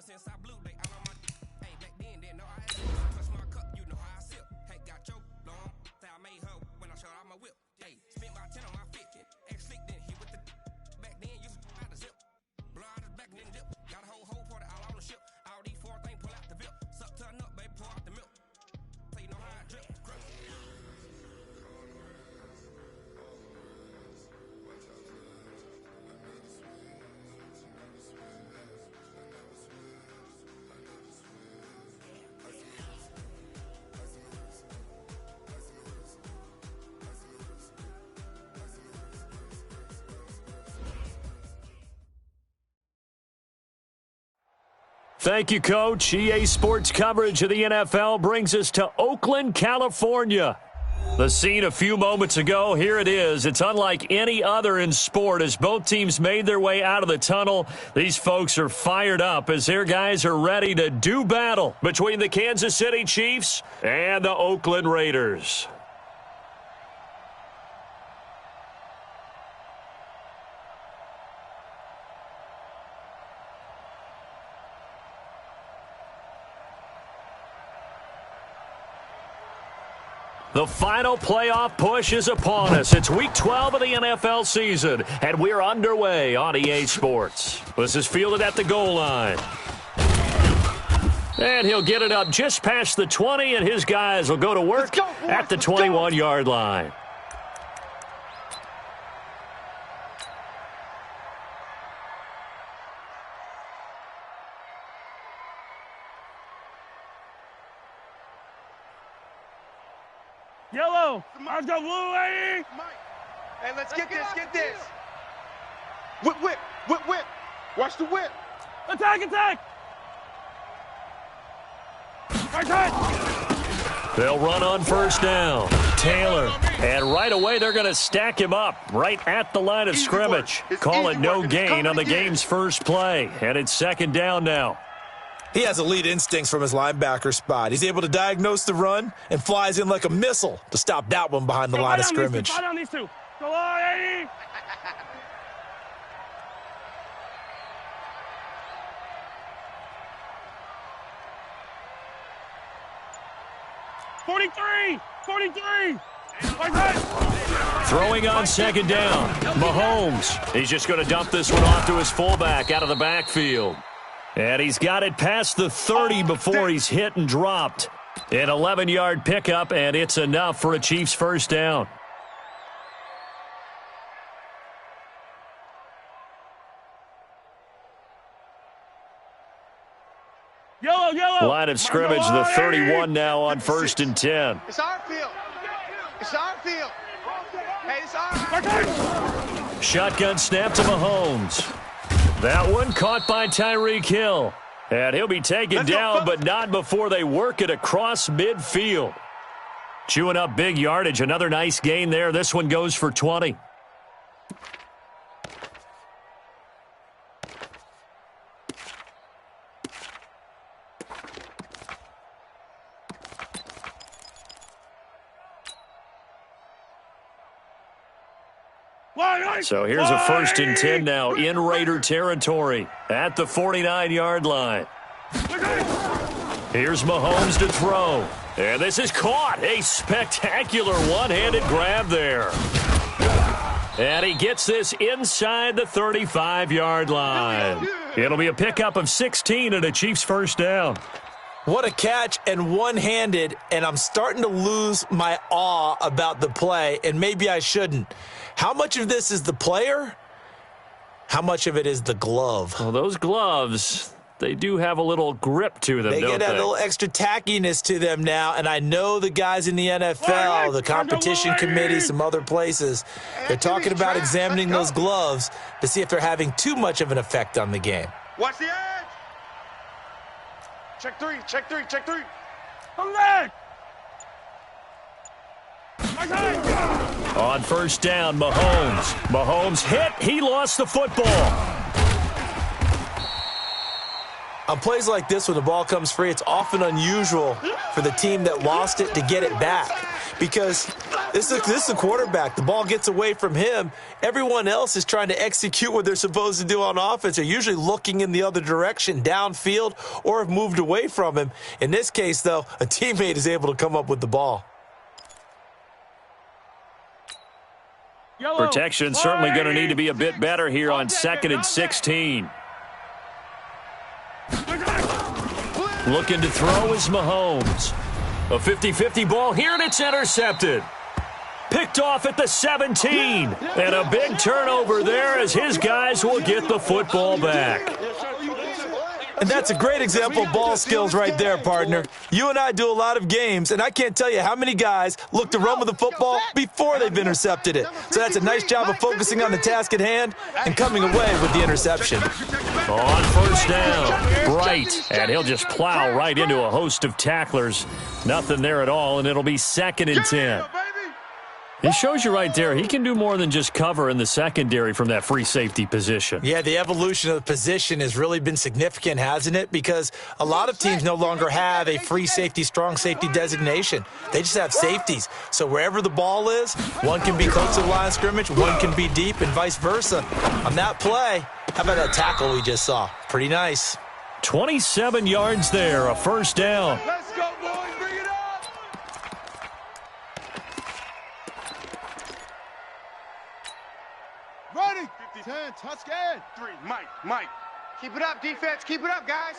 Since I blew, they all on my. Hey, back then, didn't know I had touch my cup, you know how I sip. Hey, got your long, say I made her when I showed out my whip. Hey, spent about 10 on my fit, ex-slick, then hit with the. Back then, used to out the zip. Blow out his back, then dip. Got a whole party all on the ship. All these four things, pull out the VIP. Suck to a nut, baby, pour out the milk. So you know how I drip. Thank you, Coach. EA Sports coverage of the NFL brings us to Oakland, California. The scene a few moments ago, here it is. It's unlike any other in sport as both teams made their way out of the tunnel. These folks are fired up as their guys are ready to do battle between the Kansas City Chiefs and the Oakland Raiders. The final playoff push is upon us. It's Week 12 of the NFL season, and we're underway on EA Sports. This is fielded at the goal line. And he'll get it up just past the 20, and his guys will go to work at the 21-yard line. Yellow, let's go blue, lady. Hey, let's get this. Whip. Watch the whip. Attack. They'll run on first down. Taylor. And right away, they're going to stack him up right at the line of scrimmage. Call it no gain on the game's first play. And it's second down now. He has elite instincts from his linebacker spot. He's able to diagnose the run and flies in like a missile to stop that one behind the line of scrimmage. Fly down these two. Go on, 80. '43. Throwing on second down. Mahomes. He's just going to dump this one off to his fullback out of the backfield. And he's got it past the 30 before he's hit and dropped. An 11-yard pickup, and it's enough for a Chiefs first down. Yellow. Line of scrimmage, the 31 now on first and 10. It's our field. Hey, it's our. Shotgun snap to Mahomes. That one caught by Tyreek Hill. And he'll be taken down, but not before they work it across midfield. Chewing up big yardage. Another nice gain there. This one goes for 20. So here's a first and 10 now in Raider territory at the 49-yard line. Here's Mahomes to throw. And this is caught. A spectacular one-handed grab there. And he gets this inside the 35-yard line. It'll be a pickup of 16 and a Chiefs first down. What a catch, and one-handed, and I'm starting to lose my awe about the play, and maybe I shouldn't. How much of this is the player? How much of it is the glove? Well, those gloves, they do have a little grip to them, They don't get a they? little extra tackiness to them now, and I know the guys in the NFL, the competition committee, some other places, they're talking about examining those gloves to see if they're having too much of an effect on the game. Watch the edge. Check three, check three, check three. Come back. On first down, Mahomes. Mahomes hit. He lost the football. On plays like this, when the ball comes free, it's often unusual for the team that lost it to get it back. Because this is a quarterback. The ball gets away from him. Everyone else is trying to execute what they're supposed to do on offense. They're usually looking in the other direction, downfield, or have moved away from him. In this case, though, a teammate is able to come up with the ball. Protection certainly going to need to be a bit better here on 2nd and 16. Looking to throw is Mahomes. A 50-50 ball here, and it's intercepted. Picked off at the 17. And a big turnover there as his guys will get the football back. And that's a great example of ball skills right there, partner. You and I do a lot of games, and I can't tell you how many guys look to run with the football before they've intercepted it. So that's a nice job of focusing on the task at hand and coming away with the interception. On first down, Bright, and he'll just plow right into a host of tacklers. Nothing there at all, and it'll be 2nd and 10. It shows you right there, he can do more than just cover in the secondary from that free safety position. Yeah, the evolution of the position has really been significant, hasn't it? Because a lot of teams no longer have a free safety, strong safety designation. They just have safeties. So wherever the ball is, one can be close to the line of scrimmage, one can be deep, and vice versa. On that play, how about that tackle we just saw? Pretty nice. 27 yards there, a first down. Let's go, boys. Bring it up. Ready. 10, touchdown. Three, Mike. Keep it up, defense. Keep it up, guys.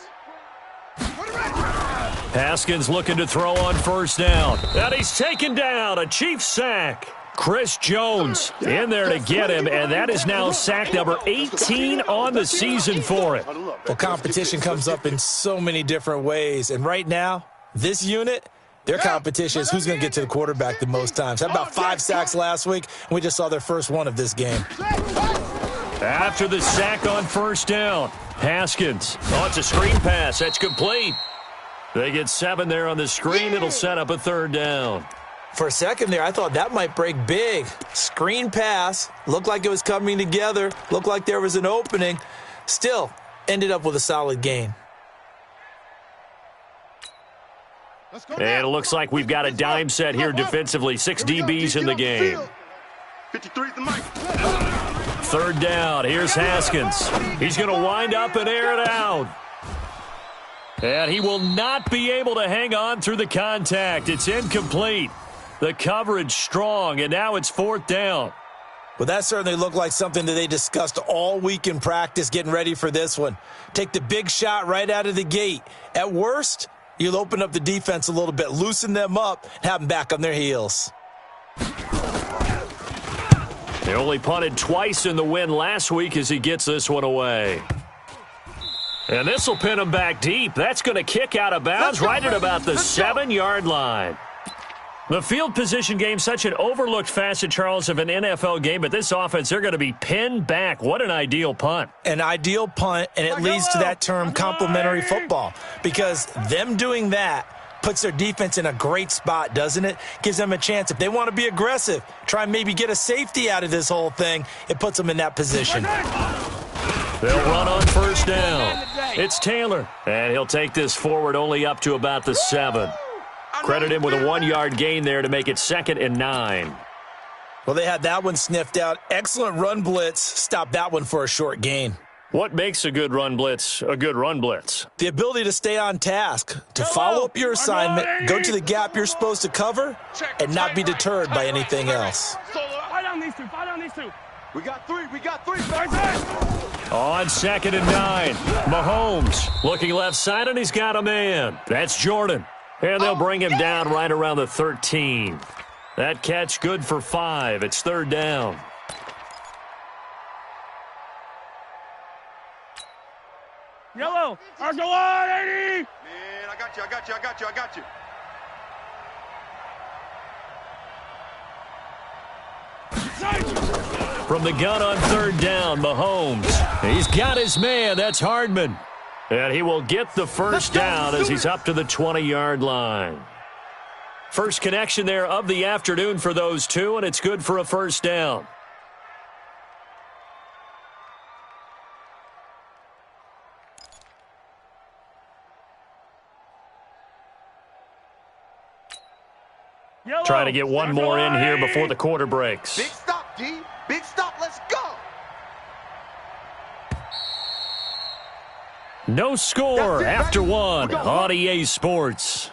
Haskins looking to throw on first down. And he's taken down, a Chiefs sack. Chris Jones in there to get him, and that is now sack number 18 on the season for him. Well, competition comes up in so many different ways, and right now, this unit, their competition is who's going to get to the quarterback the most times. Had about 5 sacks last week, and we just saw their first one of this game. After the sack on first down, Haskins. Oh, it's a screen pass. That's complete. They get 7 there on the screen. It'll set up a third down. For a second there, I thought that might break big. Screen pass. Looked like it was coming together. Looked like there was an opening. Still, ended up with a solid gain. And it looks like we've got a dime set here defensively. 6 DBs in the game. 53's the mic. Third down. Here's Haskins. He's going to wind up and air it out. And he will not be able to hang on through the contact. It's incomplete. The coverage strong, and now it's 4th down. Well, that certainly looked like something that they discussed all week in practice getting ready for this one. Take the big shot right out of the gate. At worst, you'll open up the defense a little bit, loosen them up, and have them back on their heels. They only punted twice in the win last week as he gets this one away. And this will pin him back deep. That's going to kick out of bounds right at about the 7-yard line. The field position game, such an overlooked facet, Charles, of an NFL game, but this offense, they're going to be pinned back. What an ideal punt. An ideal punt, and it leads to that term complementary football, because them doing that puts their defense in a great spot, doesn't it? Gives them a chance. If they want to be aggressive, try and maybe get a safety out of this whole thing, it puts them in that position. They'll run on first down. It's Taylor, and he'll take this forward only up to about the 7. Credit him with a 1-yard gain there to make it 2nd and 9. Well, they had that one sniffed out. Excellent run blitz. Stopped that one for a short gain. What makes a good run blitz a good run blitz? The ability to stay on task, to follow up your assignment, go to the gap you're supposed to cover, and not be deterred by anything else. Fight down these two. We got three. On 2nd and 9, Mahomes looking left side, and he's got a man. That's Jordan. And they'll bring him down right around the 13. That catch good for 5. It's 3rd down. Yellow. Argo on, 80. Man, I got you. From the gun on 3rd down, Mahomes. He's got his man. That's Hardman. And he will get the first down as he's up to the 20-yard line. First connection there of the afternoon for those two, and it's good for a first down. Yellow. Trying to get one more in here before the quarter breaks. Big stop, D. Big stop. Let's go. No score That's it, after baby. one We're going. on EA Sports.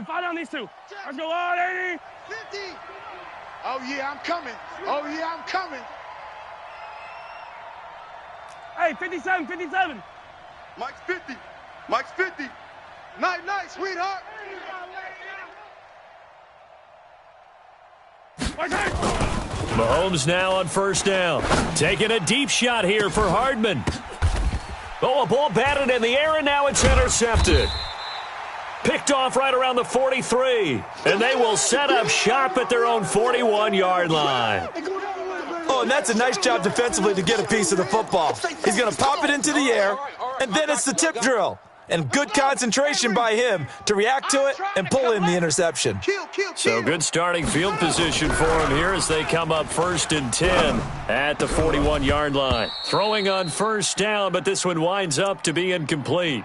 Fight on these two. Let's go on, 80. 50. Oh, yeah, I'm coming. Hey, 57. Mike's 50. Night, sweetheart. Mahomes now on first down. Taking a deep shot here for Hardman. Oh, a ball batted in the air, and now it's intercepted. Picked off right around the 43. And they will set up shop at their own 41-yard line. Oh, and that's a nice job defensively to get a piece of the football. He's going to pop it into the air, and then it's the tip drill. And good concentration by him to react to it and pull in the interception. So good starting field position for him here as they come up 1st and 10 at the 41-yard line. Throwing on first down, but this one winds up to be incomplete.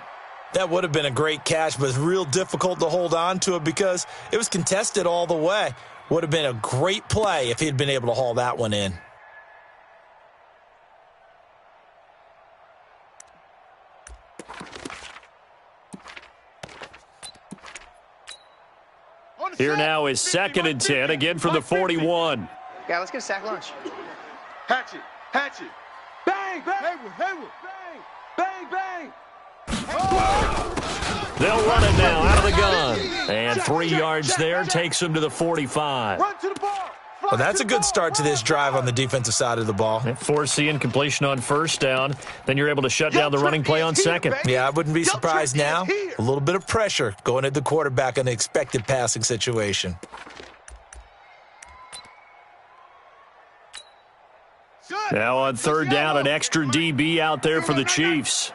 That would have been a great catch, but it's real difficult to hold on to it because it was contested all the way. Would have been a great play if he had been able to haul that one in. Here now is 2nd and 10, again from the 41. Yeah, let's get a sack lunch. Hatchet. Bang. Haywood. Bang. They'll run it now out of the gun. And 3 yards there takes them to the 45. Run to the ball. Well, that's a good start to this drive on the defensive side of the ball. Force the incompletion on first down. Then you're able to shut down the running play on second. Yeah, I wouldn't be surprised now. A little bit of pressure going at the quarterback in the expected passing situation. Now on 3rd down, an extra DB out there for the Chiefs.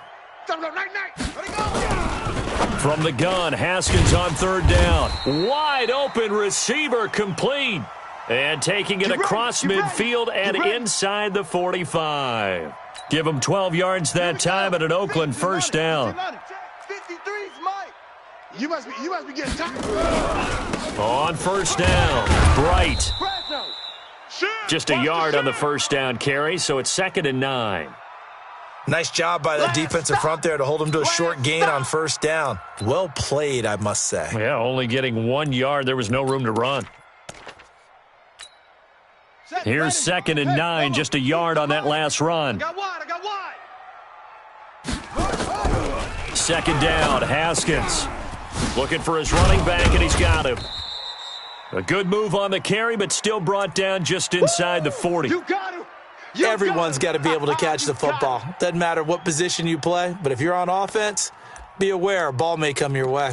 From the gun, Haskins on 3rd down. Wide open receiver complete. And taking it across midfield and inside the 45. Give him 12 yards that time at an Oakland first down. 53's Mike. You must be getting tired. On first down, Bright. Just a yard on the first down carry, so it's 2nd and 9. Nice job by that defensive front there to hold him to a short gain on first down. Well played, I must say. Yeah, only getting 1 yard. There was no room to run. Here's 2nd and 9, just a yard on that last run. I got wide. 2nd down, Haskins. Looking for his running back, and he's got him. A good move on the carry, but still brought down just inside the 40. You got him. Everyone's got to be able to catch the football. Doesn't matter what position you play, but if you're on offense, be aware a ball may come your way.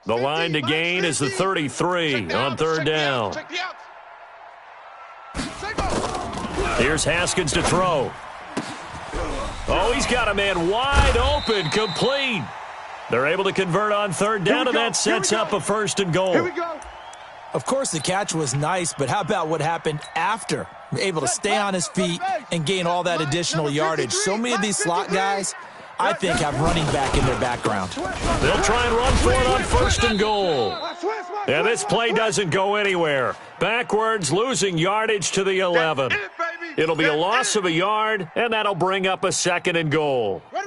The line to gain is the 33 on 3rd down. Here's Haskins to throw. Oh, he's got a man wide open, complete. They're able to convert on 3rd down, and that sets up a 1st and goal. Here we go. Of course, the catch was nice, but how about what happened after? Able to stay on his feet and gain all that additional yardage. So many of these slot guys, I think, have running back in their background. They'll try and run for it on 1st and goal. And this play doesn't go anywhere. Backwards, losing yardage to the 11. It'll be a loss of a yard, and that'll bring up a 2nd and goal. Ready.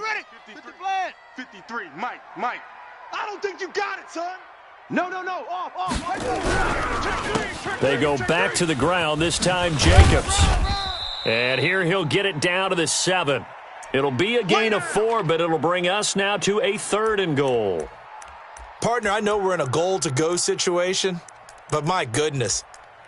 53, Mike. I don't think you got it, son. No. Off. They go back to the ground, this time Jacobs. And here he'll get it down to the 7. It'll be a gain of 4, but it'll bring us now to a 3rd and goal. Partner, I know we're in a goal-to-go situation, but my goodness,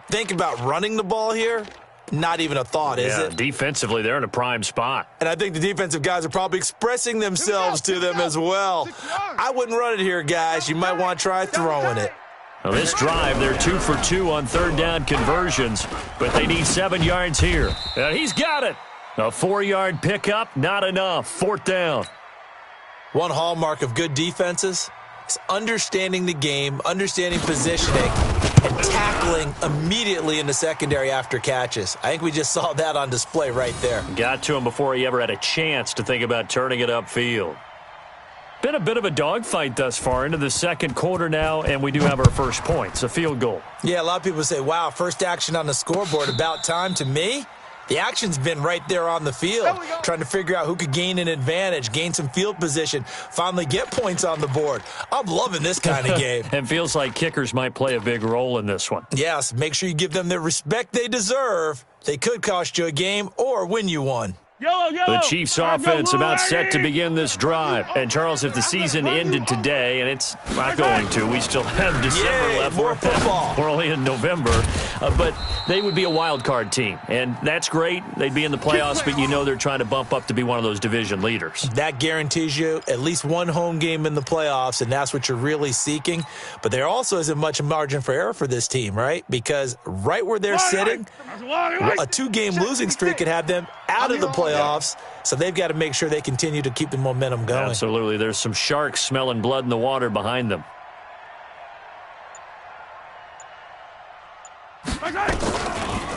think about running the ball here. Not even a thought, is it? Defensively, they're in a prime spot. And I think the defensive guys are probably expressing themselves to them as well. I wouldn't run it here, guys. You might want to try throwing it. Well, this drive, they're 2 for 2 on 3rd down conversions, but they need 7 yards here. And he's got it. A 4-yard pickup, not enough. 4th down. One hallmark of good defenses is understanding the game, understanding positioning, and tackling immediately in the secondary after catches. I think we just saw that on display right there. Got to him before he ever had a chance to think about turning it upfield. Been a bit of a dogfight thus far into the 2nd quarter now, and we do have our first points, a field goal. Yeah, a lot of people say, wow, first action on the scoreboard, about time. To me, the action's been right there on the field, trying to figure out who could gain an advantage, gain some field position, finally get points on the board. I'm loving this kind of game. It feels like kickers might play a big role in this one. Yes, make sure you give them the respect they deserve. They could cost you a game or win you one. The Chiefs offense about set to begin this drive. And, Charles, if the season ended today, and it's not going to, we still have December left. More football. We're only in November. But they would be a wild card team. And that's great. They'd be in the playoffs, but you know they're trying to bump up to be one of those division leaders. That guarantees you at least one home game in the playoffs, and that's what you're really seeking. But there also isn't much margin for error for this team, right? Because right where they're sitting, a 2-game losing streak could have them out of the playoffs. So they've got to make sure they continue to keep the momentum going. Absolutely. There's some sharks smelling blood in the water behind them.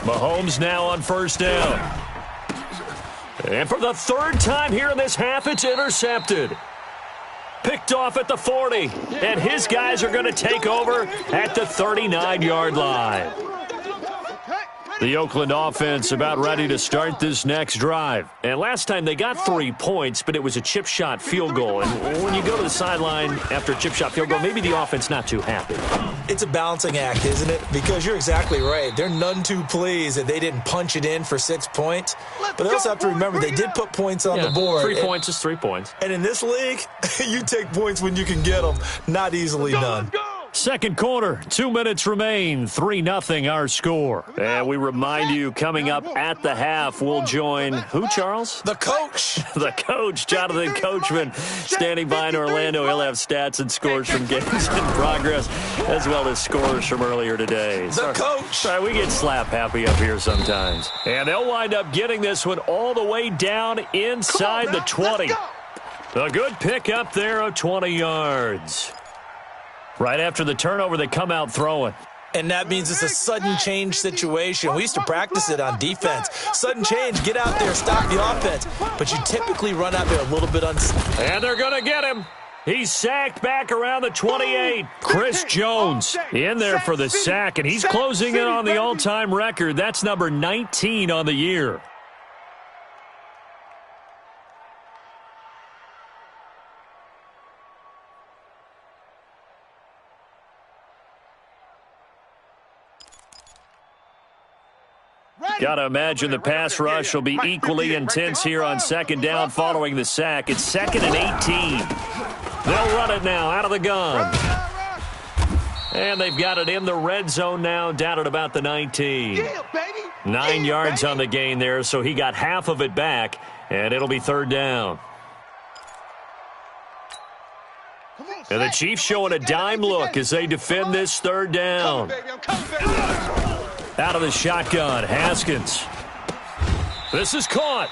Mahomes now on 1st down. And for the 3rd time here in this half, it's intercepted. Picked off at the 40. And his guys are going to take over at the 39-yard line. The Oakland offense about ready to start this next drive. And last time they got 3 points, but it was a chip shot field goal. And when you go to the sideline after a chip shot field goal, maybe the offense not too happy. It's a balancing act, isn't it? Because you're exactly right. They're none too pleased that they didn't punch it in for 6 points. But they also have to remember they did put points on the board. 3 points is 3 points. And in this league, you take points when you can get them. Not easily done. 2nd quarter, 2 minutes remain, 3-0 our score. And we remind you, coming up at the half, we'll join who, Charles? The coach. The coach, Jonathan Coachman, standing by in Orlando. He'll have stats and scores from games in progress, as well as scores from earlier today. The coach. Sorry, we get slap happy up here sometimes. And they'll wind up getting this one all the way down inside the 20. A good pick up there of 20 yards. Right after the turnover, they come out throwing. And that means it's a sudden change situation. We used to practice it on defense. Sudden change, get out there, stop the offense. But you typically run out there a little bit unsafe. And they're going to get him. He's sacked back around the 28. Chris Jones in there for the sack, and he's closing in on the all-time record. That's number 19 on the year. Got to imagine the pass rush will be equally intense here on 2nd down following the sack. It's 2nd and 18. They'll run it now out of the gun. And they've got it in the red zone now, down at about the 19. 9 yards on the gain there, so he got half of it back, and it'll be 3rd down. And the Chiefs showing a dime look as they defend this 3rd down. Out of the shotgun, Haskins. This is caught.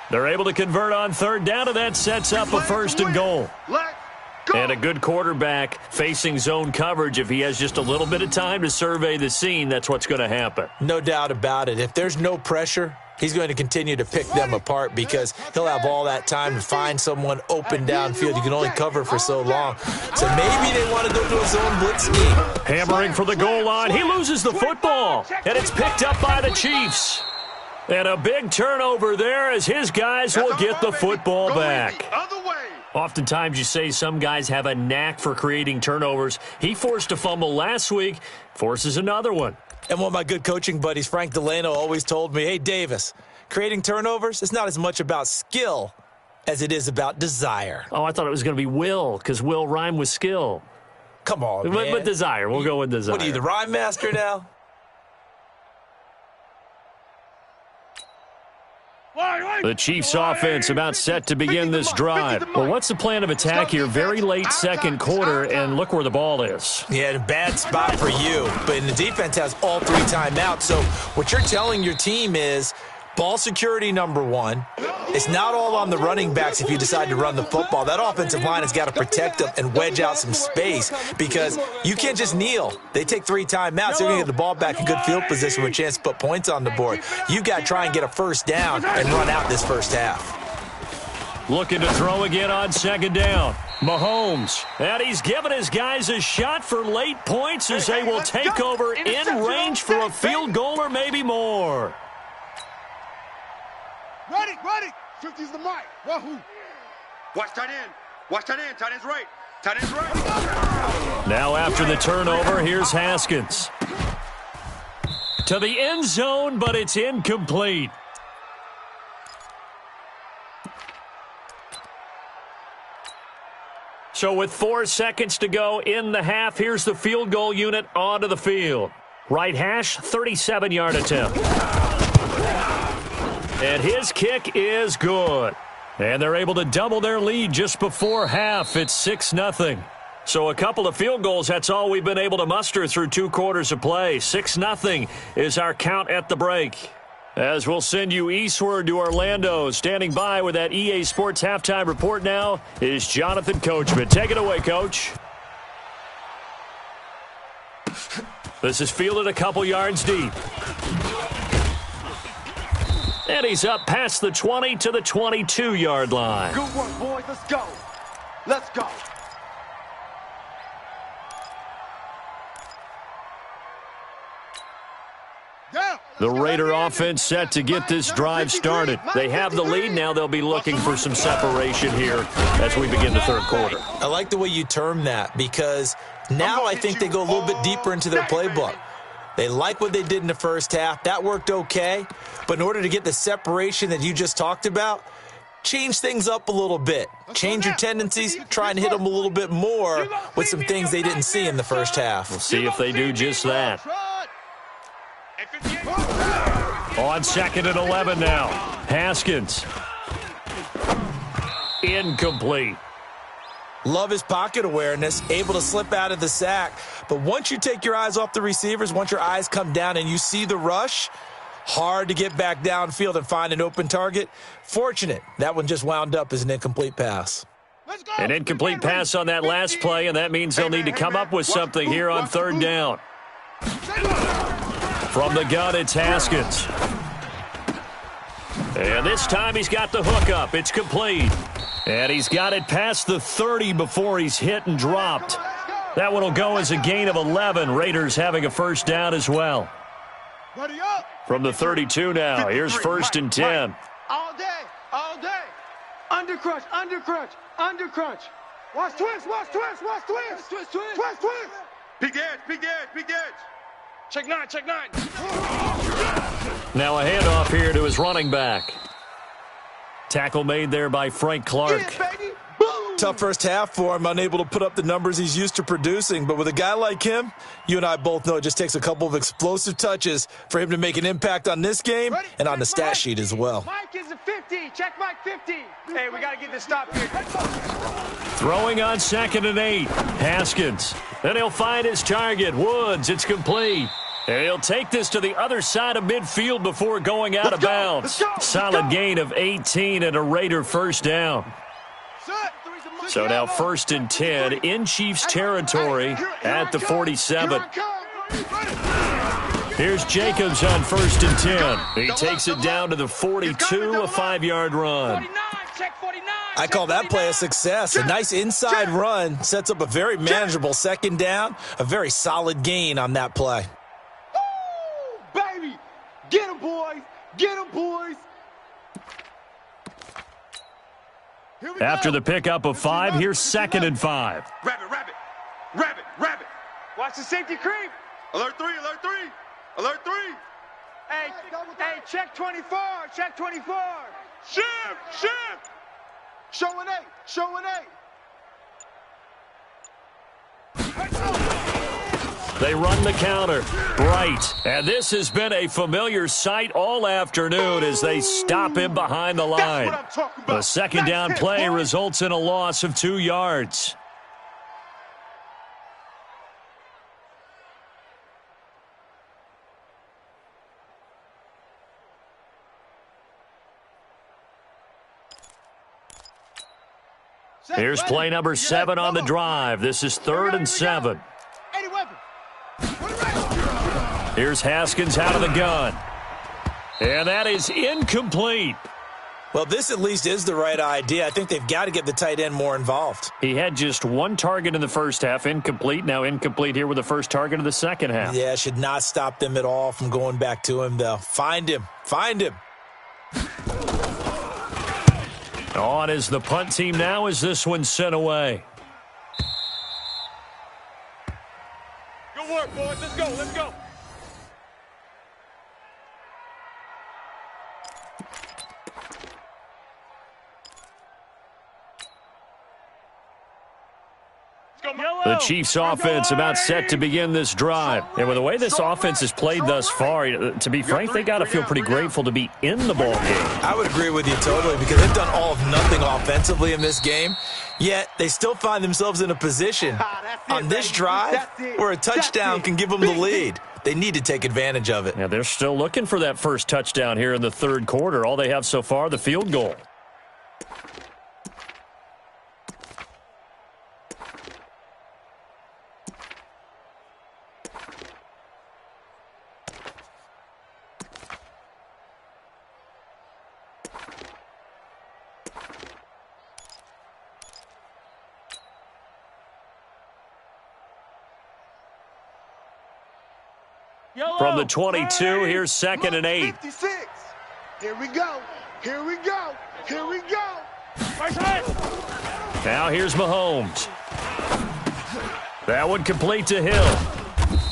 They're able to convert on 3rd down, and that sets up a 1st and goal. And a good quarterback facing zone coverage, if he has just a little bit of time to survey the scene, that's what's going to happen. No doubt about it. If there's no pressure, he's going to continue to pick them apart because he'll have all that time to find someone open downfield. You can only cover for so long. So maybe they want to go to a zone blitz scheme. Hammering for the goal line. He loses the football, and it's picked up by the Chiefs. And a big turnover there as his guys will get the football back. Oftentimes you say some guys have a knack for creating turnovers. He forced a fumble last week, forces another one. And one of my good coaching buddies, Frank Delano, always told me, hey, Davis, creating turnovers is not as much about skill as it is about desire. Oh, I thought it was going to be will, because will rhyme with skill. Come on, man. But desire. We'll go with desire. What are you, the rhyme master now? The Chiefs offense about set to begin this drive. Well, what's the plan of attack here? Very late second quarter, and look where the ball is. Yeah, a bad spot for you. But the defense has all 3 timeouts. So what you're telling your team is ball security number 1. It's not all on the running backs if you decide to run the football. That offensive line has got to protect them and wedge out some space because you can't just kneel. They take 3 timeouts. They're going to get the ball back in good field position with a chance to put points on the board. You've got to try and get a first down and run out this first half. Looking to throw again on second down. Mahomes. And he's given his guys a shot for late points as they will take over in range for a field goal or maybe more. Ready. 50's the mic. Wahoo. Watch tight end. Watch tight end. Tight end's right. Tight end's right. Now after the turnover, here's Haskins. To the end zone, but it's incomplete. So with 4 seconds to go in the half, here's the field goal unit onto the field. Right hash, 37-yard attempt. And his kick is good. And they're able to double their lead just before half. It's 6-0. So a couple of field goals, that's all we've been able to muster through 2 quarters of play. 6-0 is our count at the break. As we'll send you eastward to Orlando. Standing by with that EA Sports halftime report now is Jonathan Coachman. Take it away, Coach. This is fielded a couple yards deep. And he's up past the 20 to the 22-yard line. Good work, boys. Let's go. Let's go. The Raider offense set to get this drive started. They have the lead now. They'll be looking for some separation here as we begin the third quarter. I like the way you term that because now I think they go a little bit deeper into their playbook. They like what they did in the first half. That worked okay. But in order to get the separation that you just talked about, change things up a little bit. Change your tendencies. Try and hit them a little bit more with some things they didn't see in the first half. We'll see if they do just that. On second and 11 now. Haskins. Incomplete. Love his pocket awareness, able to slip out of the sack. But once you take your eyes off the receivers, once your eyes come down and you see the rush, hard to get back downfield and find an open target. Fortunate, that one just wound up as an incomplete pass. An incomplete pass on that last play, and that means they'll need to come up with something here on third down. From the gun, it's Haskins. And this time he's got the hook up. It's complete. And he's got it past the 30 before he's hit and dropped. That one will go as a gain of 11. Raiders having a first down as well. From the 32 now, here's first and 10. All day. Under crunch. Watch twist. Twist. Big edge. Check nine. Now a handoff here to his running back. Tackle made there by Frank Clark. Tough first half for him, unable to put up the numbers he's used to producing. But with a guy like him, you and I both know it just takes a couple of explosive touches for him to make an impact on this game and on the stat sheet as well. Mike is a 50. Check Mike 50. Hey, we got to get this stop here. Throwing on second and 8. Haskins. Then he'll find his target. Woods. It's complete. And he'll take this to the other side of midfield before going out of bounds. Solid gain of 18 and a Raider first down. So now 1st and 10 in Chiefs territory at the 47. Here's Jacobs on 1st and 10. He takes it down to the 42, a 5-yard run. I call that play a success. A nice inside run sets up a very manageable 2nd down, a very solid gain on that play. Woo, baby! Get him, boys! Get him, boys! After the pickup of 5, here's 2nd and 5. Rabbit, rabbit, rabbit, rabbit. Watch the safety creep. Alert 3, alert 3, alert 3. Hey, check 24, check 24. Shift, shift. Showing 8, showing 8. They run the counter. Bright. And this has been a familiar sight all afternoon as they stop him behind the line. That's what I'm talking about. The 2nd down Nice play hit, boy. results in a loss of 2 yards. Here's play number 7 on the drive. This is 3rd and 7. Here's Haskins out of the gun. And that is incomplete. Well, this at least is the right idea. I think they've got to get the tight end more involved. He had just 1 target in the first half, incomplete. Now incomplete here with the first target of the second half. Yeah, should not stop them at all from going back to him, though. Find him. Find him. On is the punt team now as this one's sent away. Good work, boys. Let's go, let's go. The Chiefs offense about set to begin this drive. And with the way this offense has played thus far, to be frank, they got to feel pretty grateful to be in the ball game. I would agree with you totally because they've done all of nothing offensively in this game, yet they still find themselves in a position on this drive where a touchdown can give them the lead. They need to take advantage of it. Yeah, they're still looking for that first touchdown here in the 3rd quarter. All they have so far, the field goal. From the 22, here's 2nd and 8. 56. Here we go. Here we go. Here we go. Now here's Mahomes. That one complete to Hill.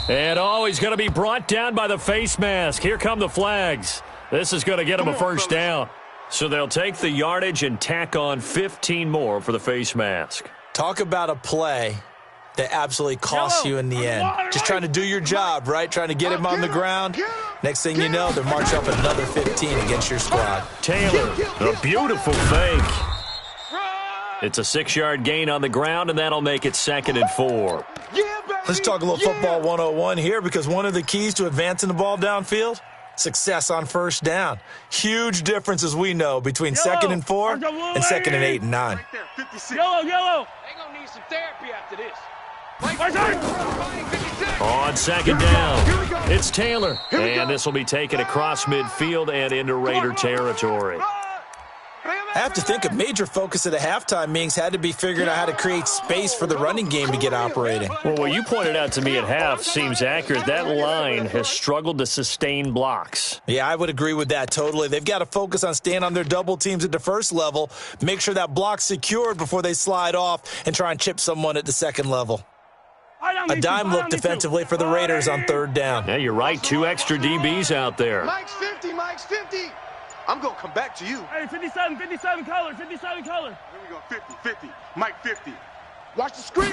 And he's going to be brought down by the face mask. Here come the flags. This is going to get him a first down. So they'll take the yardage and tack on 15 more for the face mask. Talk about a play that absolutely costs you in the end. Just trying to do your job, right? Trying to get him on the ground. Next thing you know, they're marching up another 15 against your squad. Taylor, a beautiful fake. It's a 6-yard gain on the ground, and that'll make it 2nd and 4. Let's talk a little football 101 here because one of the keys to advancing the ball downfield, success on first down. Huge difference, as we know, between 2nd and 4 and 2nd and 8 and 9. Yellow. They're going to need some therapy after this. On 2nd down, it's Taylor. And this will be taken across midfield and into Raider territory. I have to think a major focus of the halftime meetings had to be figuring out how to create space for the running game to get operating. Well, what you pointed out to me at half seems accurate. That line has struggled to sustain blocks. Yeah, I would agree with that totally. They've got to focus on staying on their double teams at the first level, make sure that block's secured before they slide off and try and chip someone at the second level. A dime look defensively for the Raiders on 3rd down. Yeah, you're right. 2 extra DBs out there. Mike's 50, Mike's 50. I'm going to come back to you. Hey, 57 color, 57 color. Here we go, 50. Mike 50. Watch the screen.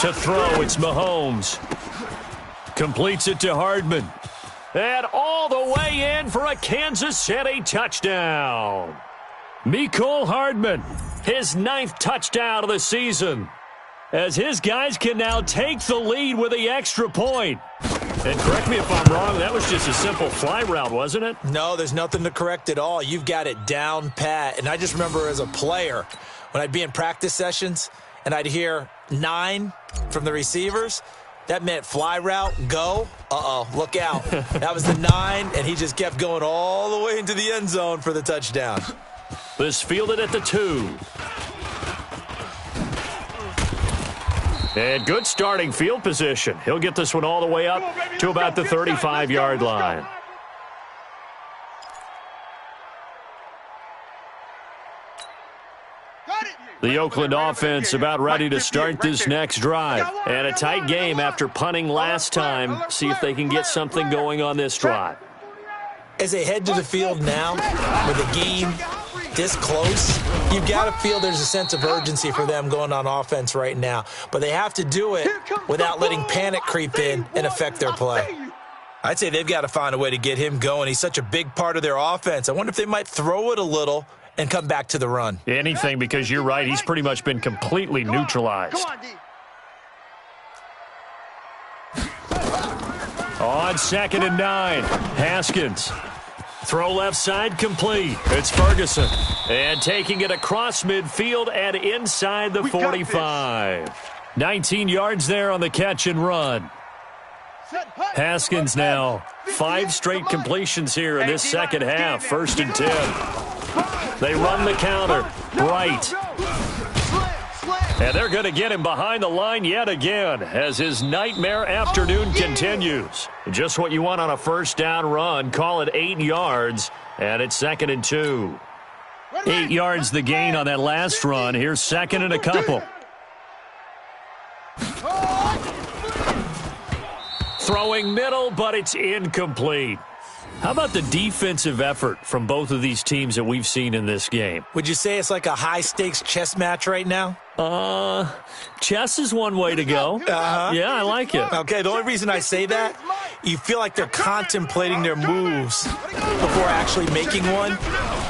To throw, it's Mahomes. Completes it to Hardman. And all the way in for a Kansas City touchdown. Mecole Hardman, his 9th touchdown of the season, as his guys can now take the lead with the extra point. And correct me if I'm wrong, that was just a simple fly route, wasn't it? No, there's nothing to correct at all. You've got it down pat. And I just remember as a player, when I'd be in practice sessions and I'd hear 9 from the receivers, that meant fly route, go. Look out. That was the 9, and he just kept going all the way into the end zone for the touchdown. This fielded at the 2. And good starting field position. He'll get this one all the way up to about the 35-yard line. The Oakland offense about ready to start this next drive. And a tight game after punting last time. See if they can get something going on this drive. As they head to the field now, with the game this close, you've got to feel there's a sense of urgency for them going on offense right now. But they have to do it without letting panic creep in and affect their play. I'd say they've got to find a way to get him going. He's such a big part of their offense. I wonder if they might throw it a little and come back to the run. Anything, because you're right. He's pretty much been completely neutralized. On 2nd and 9, Haskins. Throw left side complete. It's Ferguson. And taking it across midfield and inside the 45. 19 yards there on the catch and run. Haskins now 5 straight completions here in this second half. 1st and 10. They run the counter. Bright. And they're going to get him behind the line yet again as his nightmare afternoon continues. Just what you want on a first down run. Call it 8 yards, and it's 2nd and 2. 8 yards the gain on that last run. Here's 2nd and a couple. Throwing middle, but it's incomplete. How about the defensive effort from both of these teams that we've seen in this game? Would you say it's like a high-stakes chess match right now? Chess is one way to go. Yeah, I like it. Okay, the only reason I say that, you feel like they're contemplating their moves before actually making one,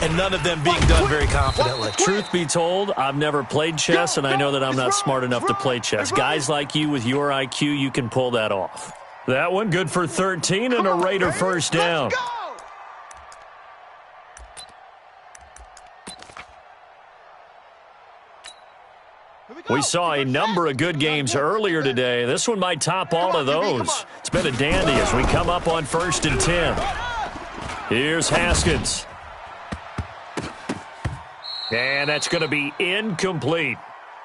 and none of them being done very confidently. Truth be told, I've never played chess, and I know that I'm not smart enough to play chess. Guys like you with your IQ, you can pull that off. That one good for 13 and a Raider first down. We saw a number of good games earlier today. This one might top all of those. It's been a dandy as we come up on 1st and 10. Here's Haskins. And that's going to be incomplete.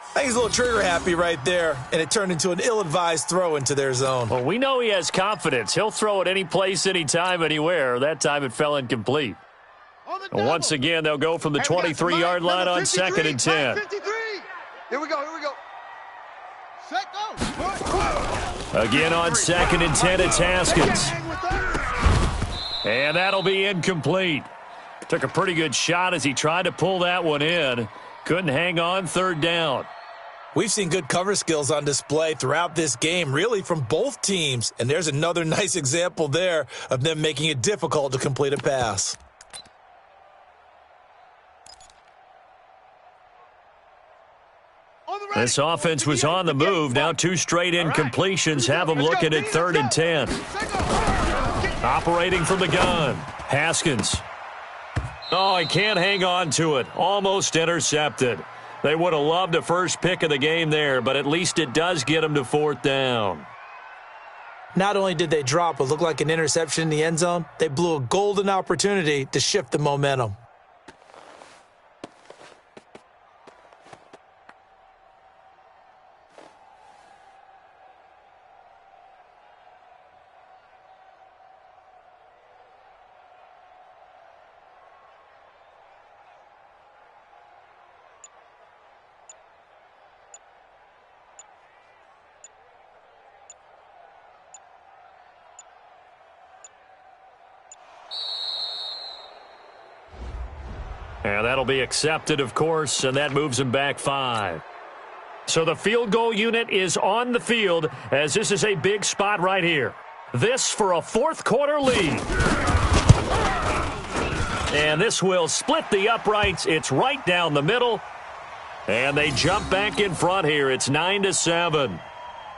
I think he's a little trigger-happy right there, and it turned into an ill-advised throw into their zone. Well, we know he has confidence. He'll throw it any place, anytime, anywhere. That time it fell incomplete. And once again, they'll go from the 23-yard line on 2nd and 10. Here we go. Again on 2nd and 10, it's Haskins. And that'll be incomplete. Took a pretty good shot as he tried to pull that one in. Couldn't hang on, 3rd down. We've seen good cover skills on display throughout this game, really from both teams. And there's another nice example there of them making it difficult to complete a pass. This offense was on the move. Now 2 straight incompletions have them looking at 3rd and 10. Operating from the gun. Haskins. Oh, he can't hang on to it. Almost intercepted. They would have loved a first pick of the game there, but at least it does get them to 4th down. Not only did they drop what looked like an interception in the end zone, they blew a golden opportunity to shift the momentum. And that'll be accepted, of course, and that moves them back 5. So the field goal unit is on the field as this is a big spot right here. This for a 4th quarter lead. And this will split the uprights. It's right down the middle. And they jump back in front here. It's 9-7.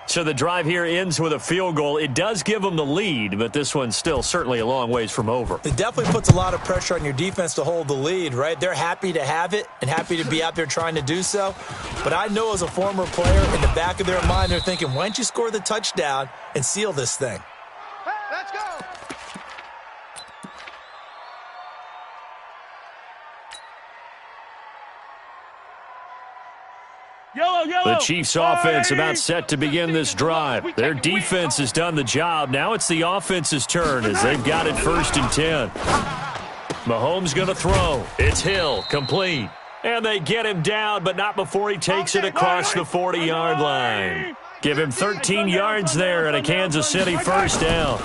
So the drive here ends with a field goal. It does give them the lead, but this one's still certainly a long ways from over. It definitely puts a lot of pressure on your defense to hold the lead, right? They're happy to have it and happy to be out there trying to do so. But I know as a former player, in the back of their mind, they're thinking, why don't you score the touchdown and seal this thing? Let's go. The Chiefs' offense about set to begin this drive. Their defense has done the job. Now it's the offense's turn as they've got it 1st and 10. Mahomes going to throw. It's Hill, complete. And they get him down, but not before he takes it across the 40-yard line. Give him 13 yards there and a Kansas City first down.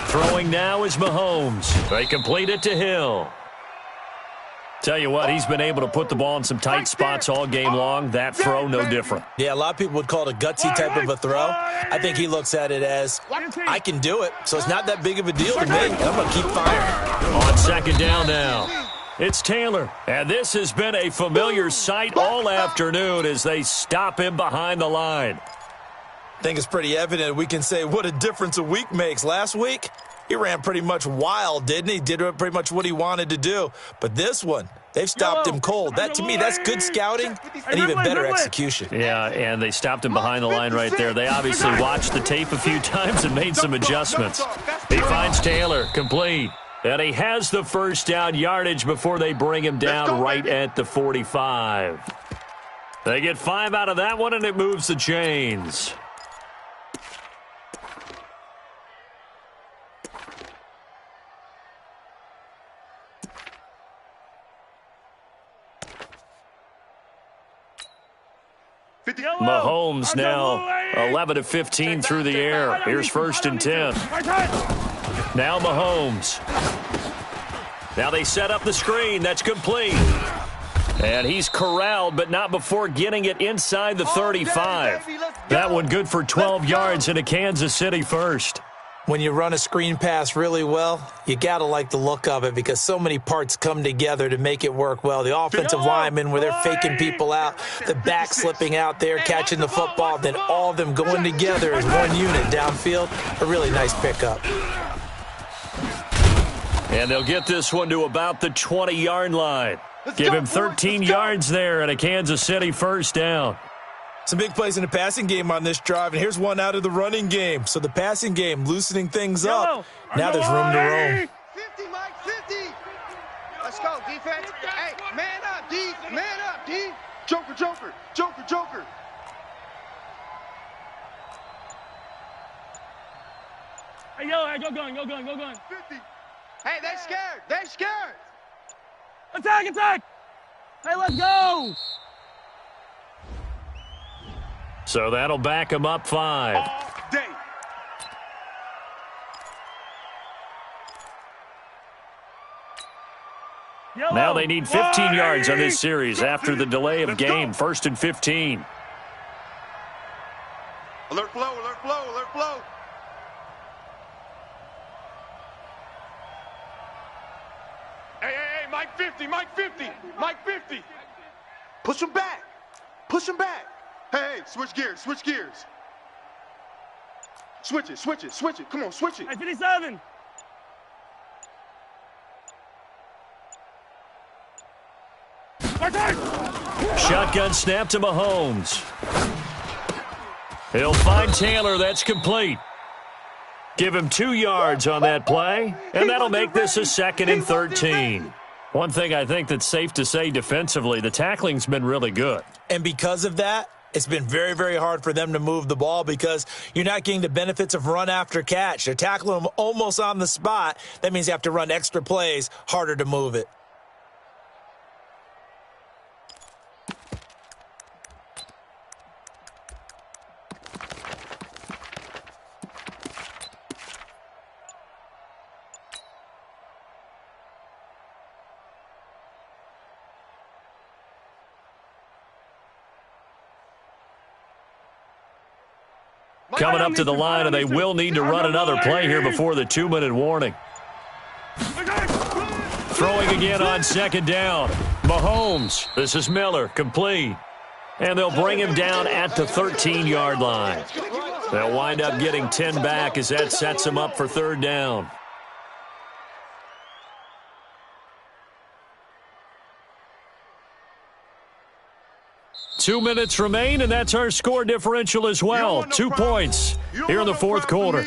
Throwing now is Mahomes. They complete it to Hill. Tell you what, he's been able to put the ball in some tight spots all game long. That throw, no different. Yeah, a lot of people would call it a gutsy type of a throw. I think he looks at it as, I can do it, so it's not that big of a deal to me. I'm going to keep firing. On 2nd down now, it's Taylor. And this has been a familiar sight all afternoon as they stop him behind the line. I think it's pretty evident. We can say what a difference a week makes. Last week, he ran pretty much wild, didn't he? Did pretty much what he wanted to do. But this one, they've stopped him cold. That, to me, that's good scouting and even better execution. Yeah, and they stopped him behind the line right there. They obviously watched the tape a few times and made some adjustments. He finds Taylor, complete. And he has the first down yardage before they bring him down right at the 45. They get 5 out of that one, and it moves the chains. Mahomes now 11 of 15 through the air. Here's 1st and 10. Now Mahomes. Now they set up the screen. That's complete. And he's corralled, but not before getting it inside the 35. That one good for 12 yards and a Kansas City first. When you run a screen pass really well, you got to like the look of it because so many parts come together to make it work well. The offensive linemen, where they're faking people out, the back slipping out there, catching the football, then all of them going together as one unit downfield. A really nice pickup. And they'll get this one to about the 20-yard line. Give him 13 yards there and a Kansas City first down. Some big plays in the passing game on this drive, and here's one out of the running game. So the passing game loosening things up. Now there's room to roam. 50, Mike, 50. Let's go, defense. Hey, man up, D. Man up, D. Joker, Joker, Joker, Joker. Hey, yo, go going. 50. Hey, they scared. They scared. Attack! Hey, let's go! So that'll back him up 5. All day. Now they need 15 yards on this series after the delay of game. 1st and 15. Alert flow, alert flow, alert flow. Hey, Mike 50, Mike 50, Mike 50. Push him back. Push him back. Hey, switch gears, switch gears. Switch it. Come on, switch it. Hey, 57. Shotgun snap to Mahomes. He'll find Taylor. That's complete. Give him 2 yards on that play, and that'll make this a 2nd and 13. One thing I think that's safe to say defensively, the tackling's been really good. And because of that, it's been very, very hard for them to move the ball because you're not getting the benefits of run after catch. They're tackling them almost on the spot. That means you have to run extra plays, harder to move it. Coming up to the line, and they will need to run another play here before the 2-minute warning. Throwing again on 2nd down. Mahomes. This is Miller. Complete. And they'll bring him down at the 13-yard line. They'll wind up getting 10 back as that sets him up for third down. Two minutes remain, and that's our score differential as well. 2 points here in the fourth quarter.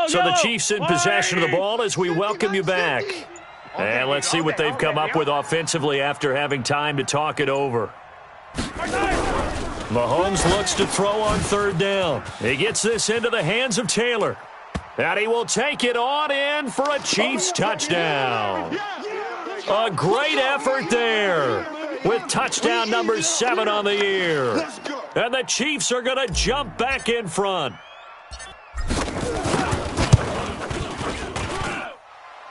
So the Chiefs in possession of the ball as we welcome you back. And let's see what they've come up with offensively after having time to talk it over. Mahomes looks to throw on third down. He gets this into the hands of Taylor. And he will take it on in for a Chiefs touchdown. A great effort there with touchdown number 7 on the year. And the Chiefs are going to jump back in front.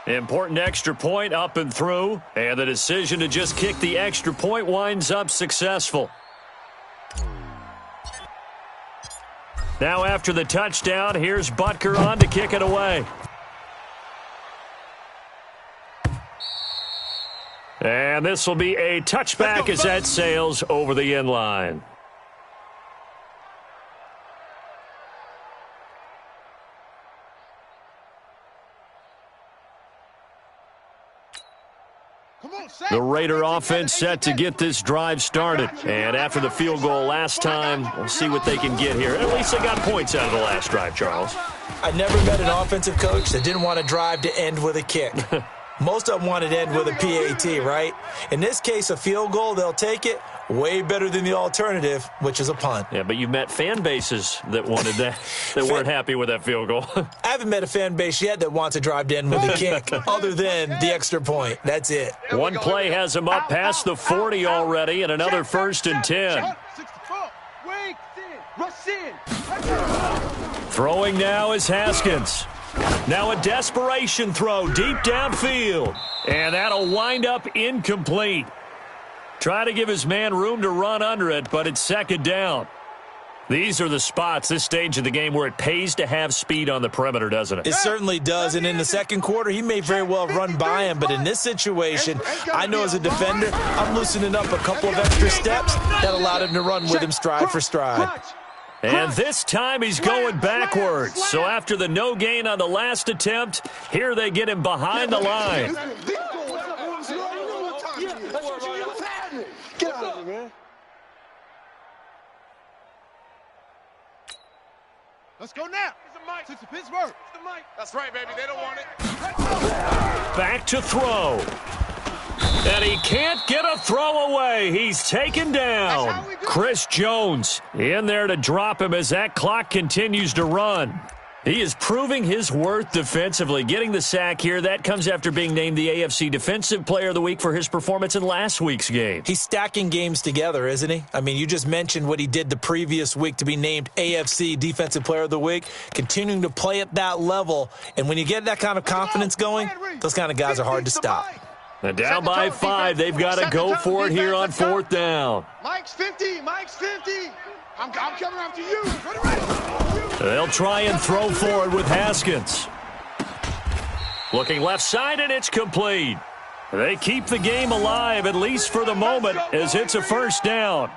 Important extra point up and through, and the decision to just kick the extra point winds up successful. Now after the touchdown, here's Butker on to kick it away. And this will be a touchback as that sails over the end line. The Raider offense set to get this drive started. And after the field goal last time, we'll see what they can get here. At least they got points out of the last drive, Charles. I never met an offensive coach that didn't want a drive to end with a kick. Most of them want it to end with a PAT, right? In this case, a field goal, they'll take it. Way better than the alternative, which is a punt. Yeah, but you've met fan bases that wanted that, that weren't happy with that field goal. I haven't met a fan base yet that wants a drive to end with a kick, other than the extra point. That's it. One play has him up past the 40 already, and another 1st and 10. Throwing now is Haskins. Now a desperation throw deep downfield, and that'll wind up incomplete. Try to give his man room to run under it, but it's second down. These are the spots, this stage of the game, where it pays to have speed on the perimeter, doesn't it? It certainly does, and in the second quarter, he may very well run by him, but in this situation, I know as a defender, I'm loosening up a couple of extra steps that allowed him to run with him stride for stride. And this time he's going backwards. So after the no gain on the last attempt, here they get him behind the line. Get out of here, man. Let's go now. It's Pittsburgh. That's right, baby. They don't want it. Back to throw. And he can't get a throw away. He's taken down. Chris Jones in there to drop him as that clock continues to run. He is proving his worth defensively. Getting the sack here, that comes after being named the AFC Defensive Player of the Week for his performance in last week's game. He's stacking games together, isn't he? I mean, you just mentioned what he did the previous week to be named AFC Defensive Player of the Week, continuing to play at that level. And when you get that kind of confidence going, those kind of guys are hard to stop. And down by 5, they've got to go for it here on 4th down. Mike's 50. Mike's 50. I'm coming after you. They'll try and throw forward with Haskins. Looking left side, and it's complete. They keep the game alive, at least for the moment, as it's a first down.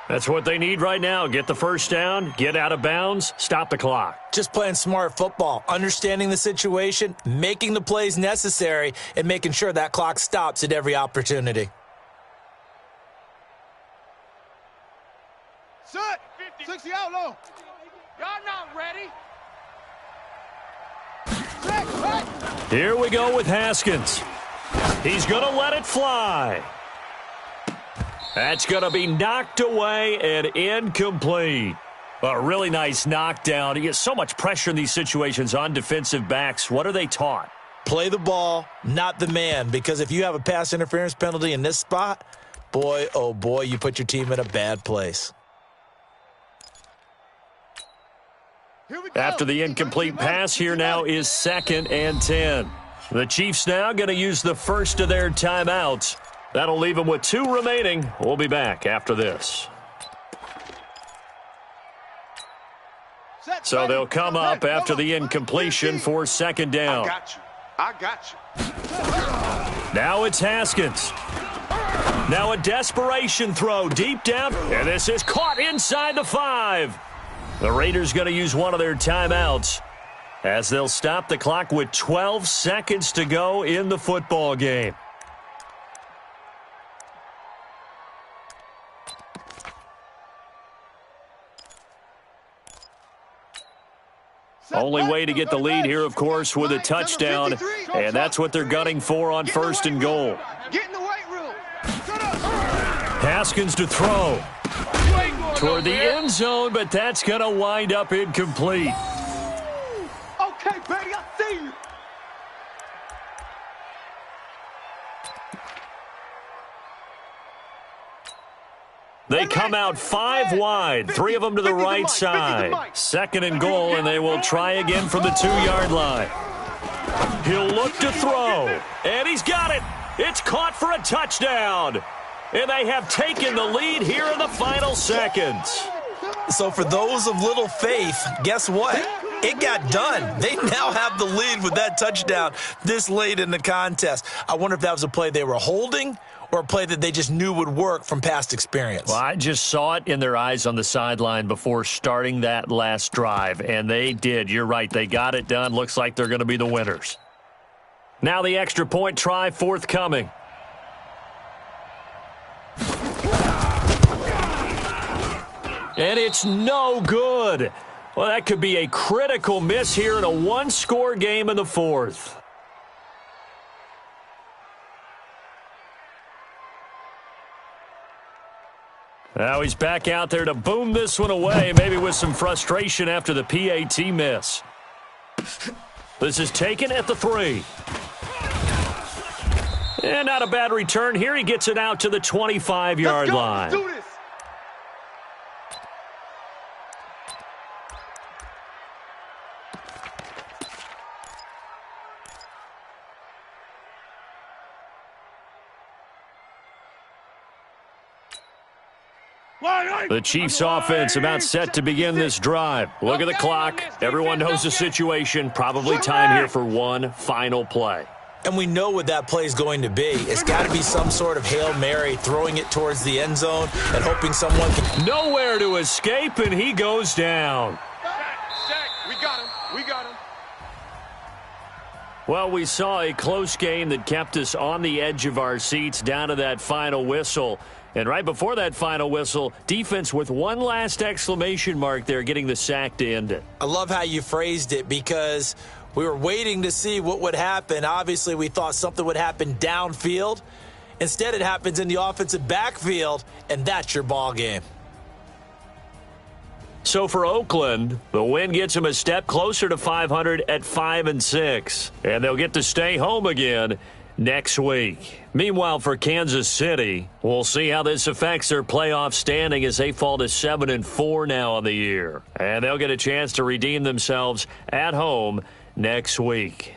That's what they need right now. Get the first down, get out of bounds, stop the clock. Just playing smart football, understanding the situation, making the plays necessary, and making sure that clock stops at every opportunity. Set. 60 out low. Y'all not ready. Here we go with Haskins. He's going to let it fly. That's going to be knocked away and incomplete. A really nice knockdown. You get so much pressure in these situations on defensive backs. What are they taught? Play the ball, not the man, because if you have a pass interference penalty in this spot, boy, oh boy, you put your team in a bad place. After the incomplete pass, here now is 2nd and 10. The Chiefs now going to use the first of their timeouts. That'll leave them with 2 remaining. We'll be back after this. So they'll come up after the incompletion for 2nd down. I got you. Now it's Haskins. Now a desperation throw deep down, and this is caught inside the 5. The Raiders going to use one of their timeouts as they'll stop the clock with 12 seconds to go in the football game. Only way to get the lead here, of course, with a touchdown, and that's what they're gunning for on 1st and goal. Get in the weight room. Haskins to throw toward the end zone, but that's going to wind up incomplete. Okay, baby, I see you. They come out 5 wide, 3 of them to the right side. 2nd and goal, and they will try again from the 2-yard line. He'll look to throw, and he's got it. It's caught for a touchdown. And they have taken the lead here in the final seconds. So for those of little faith, guess what? It got done. They now have the lead with that touchdown this late in the contest. I wonder if that was a play they were holding or a play that they just knew would work from past experience. Well, I just saw it in their eyes on the sideline before starting that last drive, and they did. You're right. They got it done. Looks like they're going to be the winners. Now the extra point try forthcoming. And it's no good. Well, that could be a critical miss here in a 1-score game in the 4th. Now he's back out there to boom this one away, maybe with some frustration after the PAT miss. This is taken at the 3. And not a bad return here. He gets it out to the 25-yard line. Let's do this. The Chiefs offense about set to begin this drive. Look at the clock. Everyone knows the situation. Probably time here for one final play. And we know what that play is going to be. It's got to be some sort of Hail Mary, throwing it towards the end zone and hoping someone can... Nowhere to escape, and he goes down. We got him. We got him. Well, we saw a close game that kept us on the edge of our seats down to that final whistle. And right before that final whistle, defense with one last exclamation mark there, getting the sack to end it. I love how you phrased it because we were waiting to see what would happen. Obviously, we thought something would happen downfield. Instead, it happens in the offensive backfield, and that's your ball game. So for Oakland, the win gets them a step closer to 500 at 5-6. And they'll get to stay home again next week. Meanwhile, for Kansas City, we'll see how this affects their playoff standing as they fall to 7-4 now on the year. And they'll get a chance to redeem themselves at home next week.